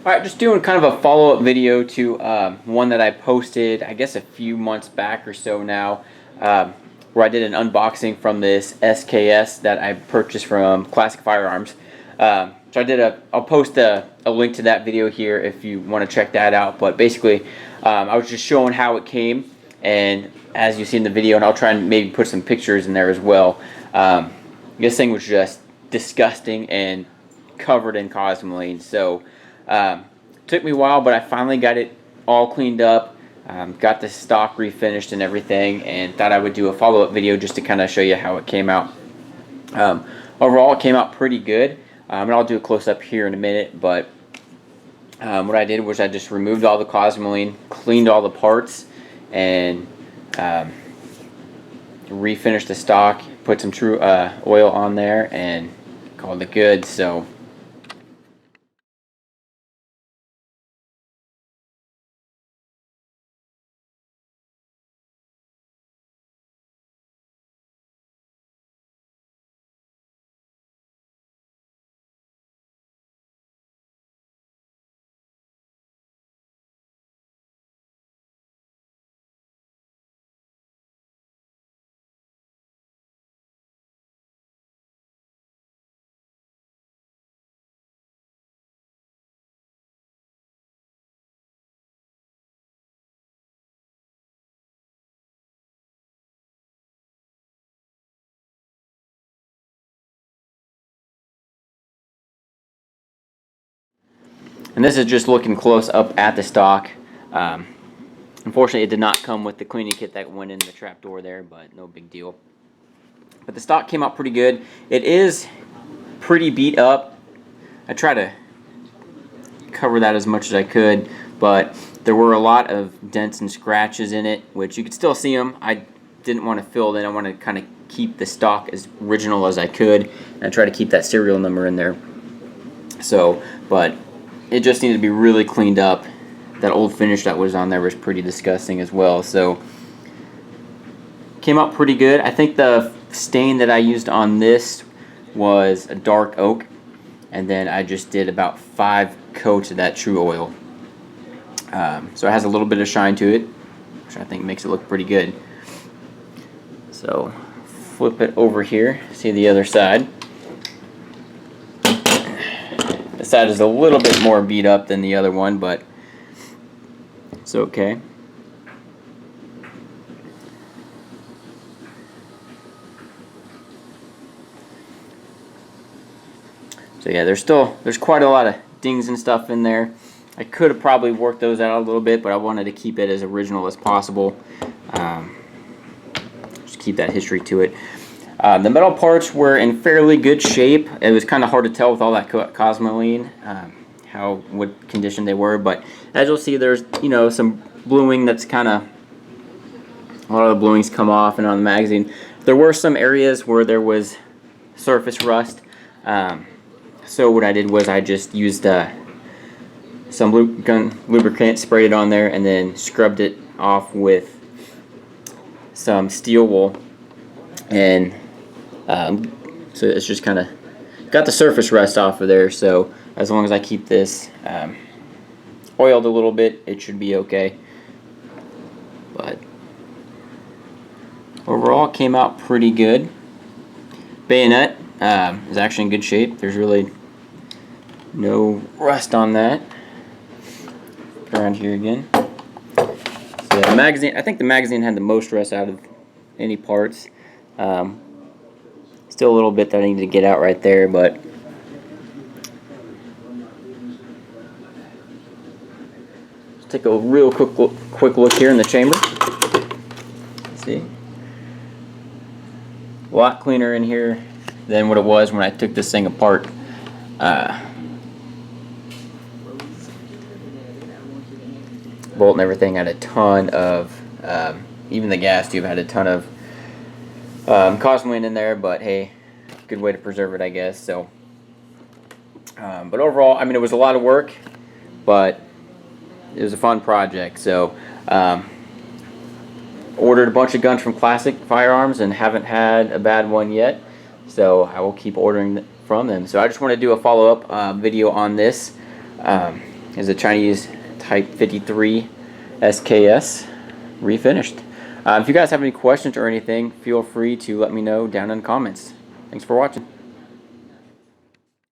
Alright, just doing kind of a follow-up video to one that I posted, I guess a few months back or so now, where I did an unboxing from this SKS that I purchased from Classic Firearms. I'll post a link to that video here if you want to check that out, but basically I was just showing how it came, and as you see in the video, and I'll try and maybe put some pictures in there as well, this thing was just disgusting and covered in cosmoline. So took me a while, but I finally got it all cleaned up, got the stock refinished and everything, and thought I would do a follow-up video just to kind of show you how it came out. Overall, it came out pretty good, and I'll do a close-up here in a minute, but what I did was I just removed all the cosmoline, cleaned all the parts, and refinished the stock, put some true oil on there, and called it good. So and this is just looking close up at the stock. Unfortunately, it did not come with the cleaning kit that went in the trap door there, but no big deal. But the stock came out pretty good. It is pretty beat up. I try to cover that as much as I could, but there were a lot of dents and scratches in it, which you could still see them. I didn't want to fill them. I want to kind of keep the stock as original as I could, and I try to keep that serial number in there. So, but it just needed to be really cleaned up. That old finish that was on there was pretty disgusting as well. So came out pretty good. I think the stain that I used on this was a dark oak, and then I just did about 5 coats of that true oil. So it has a little bit of shine to it, which I think makes it look pretty good. So flip it over here, see the other side. This side is a little bit more beat up than the other one, but it's okay. So yeah, there's quite a lot of dings and stuff in there. I could have probably worked those out a little bit, but I wanted to keep it as original as possible. Just keep that history to it. The metal parts were in fairly good shape. It was kind of hard to tell with all that cosmoline what condition they were, but as you'll see, there's some bluing that's kind of, a lot of the bluings come off and on the magazine. There were some areas where there was surface rust. So what I did was I just used some gun lubricant, sprayed it on there, and then scrubbed it off with some steel wool, and so it's just kind of got the surface rust off of there. So as long as I keep this oiled a little bit, it should be okay. But overall, it came out pretty good. Bayonet is actually in good shape. There's really no rust on that. Go around here again. So yeah, the magazine, I think the magazine had the most rust out of any parts. Still a little bit that I need to get out right there, but let's take a real quick look here in the chamber. See, a lot cleaner in here than what it was when I took this thing apart. Bolt and everything had a ton of, even the gas tube had a ton of cosmoline in there, but hey, good way to preserve it, I guess. So, but overall, I mean, it was a lot of work, but it was a fun project. So, ordered a bunch of guns from Classic Firearms and haven't had a bad one yet. So I will keep ordering from them. So I just want to do a follow-up video on this. is a Chinese Type 53 SKS Refinished. If you guys have any questions or anything, feel free to let me know down in the comments. Thanks for watching.